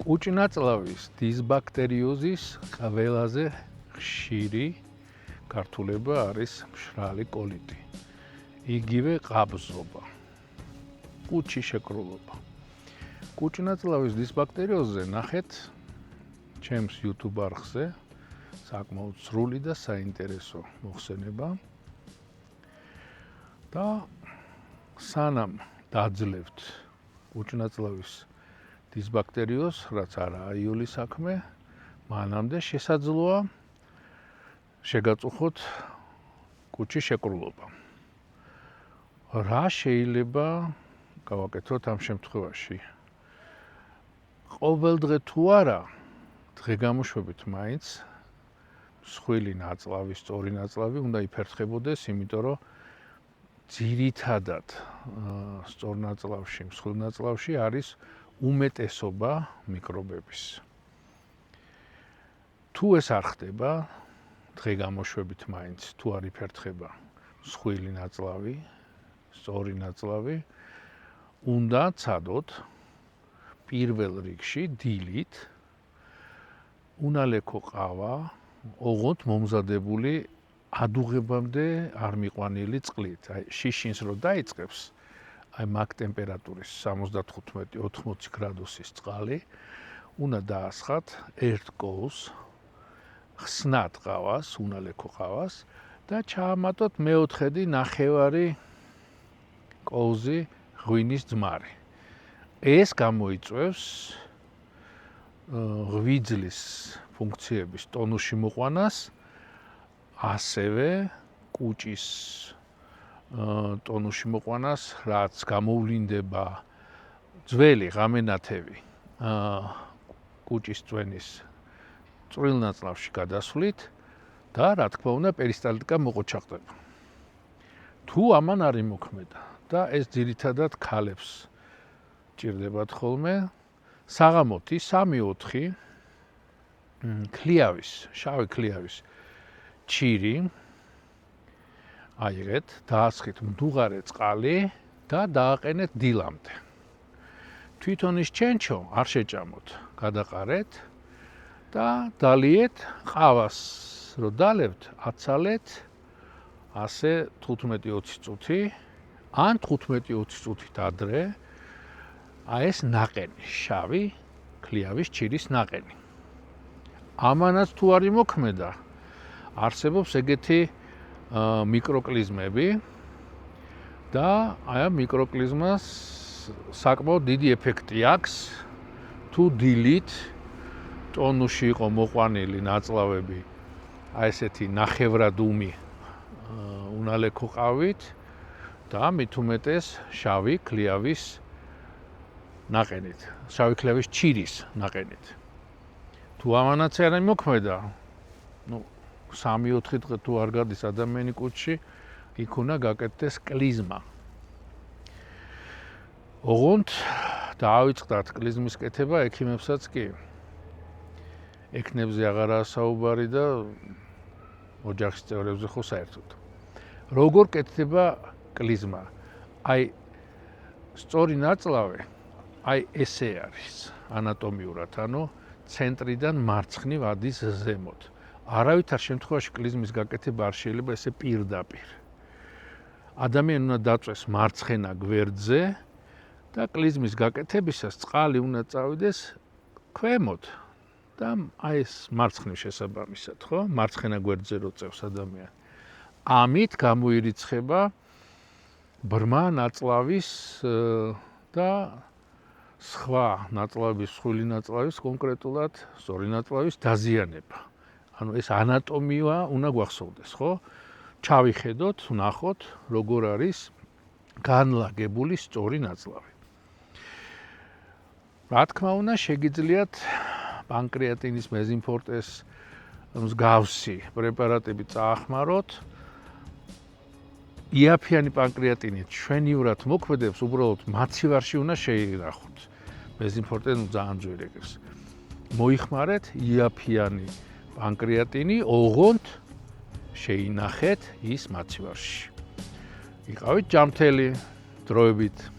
კუჭნაწლავის დისბაქტერიოზის ყველაზე ხშირი გართულება არის მშრალი კოლიტი. იგივე ყაბზობა, კუჭი შეკრულობა. კუჭნაწლავის დისბაქტერიოზზე ნახეთ ჩემს YouTube არხზე საკმაოდ სრული და საინტერესო მოხსენება. და სანამ დაძლევთ კუჭნაწლავის დისბაქტერიოზს, რაც არაა იული საქმე, მანამდე შესაძლოა შეგაწუხოთ კუჭის შეკრულობა. რა შეიძლება გავაკეთოთ ამ შემთხვევაში? ყოველდღე თუ არა, დღე-გამოშვებით მაინც მსხვილი ნაწლავი, სწორი ნაწლავი უნდა იფერთხებოდეს, იმიტომ რომ ძირითადად სწორ ნაწლავში, მსხვილ ნაწლავში არის უმეტესობა მიკრობების. თუ ეს არ ხდება, დღე-გამოშვებით მაინც თუ არ იფერთხება მსხვილი ნაწლავი, სწორი ნაწლავი, უნდა ცადოთ პირველ რიგში დილით უნალექო ყავა, ოღონდ მომზადებული ადუღებამდე არ მიყვანილი წყლით. აი შიშინს რო დაიწყებს, აი მაგ ტემპერატურის 75-80 გრადუსის წყალი უნდა დაასხათ ერთ კოვს ხსნად ყავას, უნალექო ყავას და ჩაამატოთ მეოთხედი ნახევარი კოვზი ღვინის ძმარი. ეს გამოიწვევს ღვიძლის ფუნქციების ტონუსში მოყვანას, ასევე კუჭის ტონუსში მოყვანას, რაც გამოვლინდება ძველი ღამენათევი კუჭის წვენის წვრილ ნაწლავში გადასვლით და რა თქმა უნდა პერისტალტიკა მოყოჩაღდება. თუ ამან არ იმოქმედა და ეს ძირითადად ქალებს ჭირდებათ ხოლმე, საღამოთი 3-4 ქლიავის, შავი ქლიავის ჩირი აიღეთ, დაასხით მდუღარე წყალი და დააყენეთ დილამდე. თვითონ ის ჩენჩო არ შეჭამოთ, გადაყარეთ და დალიეთ ყავას, რო დალებთ, აცალეთ ასე 15-20 წუთი, ან 15-20 წუთით ადრე, აი ეს ნაყენი, შავი ქლიავის ჩირის ნაყენი. ამანაც თუ არ იმოქმედა, არსებობს ეგეთი მიკროკლიზმები და აი ამ მიკროკლიზმას საკმაოდ დიდი ეფექტი აქვს, თუ დილით ტონუსში იყო მოყვანილი ნაწლავები, აი ესეთი ნახევრად უმი უნალექო ყავით და მით უმეტეს შავი ქლიავის ნაყენით, შავი ქლიავის ჩირის ნაყენით. თუ ამანაც არ იმოქმედა, 3-4 დღე თუ არ გადის ადამიანი კუჭში, იქ უნდა გაკეთდეს კლიზმა. ოღონდ დაავიწყდათ კლიზმის კეთება ექიმებსაც კი. ექნებზე აღარაა საუბარი და ოჯახის წევრებზე ხო საერთოდ. როგორ კეთდება კლიზმა? აი სწორი ნაწლავი, აი ესე არის ანატომიურად, ანუ ცენტრიდან მარცხნივ ადის ზემოთ. არავითარ შემთხვევაში კლიზმის გაკეთება არ შეიძლება ესე პირდაპირ. ადამიანი უნდა დაწვეს მარცხენა გვერდზე და კლიზმის გაკეთებისას წყალი უნდა წავიდეს ქვემოთ და აი ეს მარცხნივ შესაბამისად, ხო? მარცხენა გვერდზე რო წევს ადამიანი. ამით გამოირიცხება ბრმა ნაწლავის და სხვა ნაწლავების, მსხვილი ნაწლავის, კონკრეტულად სწორი ნაწლავის დაზიანება. ანუ ეს ანატომია უნდა გვახსოვდეს, ხო? ჩავიხედოთ, ვნახოთ, როგორ არის განლაგებული სწორი ნაწლავი. რა თქმა უნდა, შეგიძლიათ პანკრეატინის მეზიმფორტეს მსგავსი პრეპარატები წაახმაროთ. იაფიანი პანკრეატინი ჩვენივრად მოქმედებს, უბრალოდ მაცივარში უნდა შეინახოთ. მეზიმფორტე ძალიან ძვირეგებს. მოიხმარეთ იაფიანი პანკრეატინი, ოღონდ შეინახეთ ის მაცივარში. იყავით ჯანმრთელი დროებით.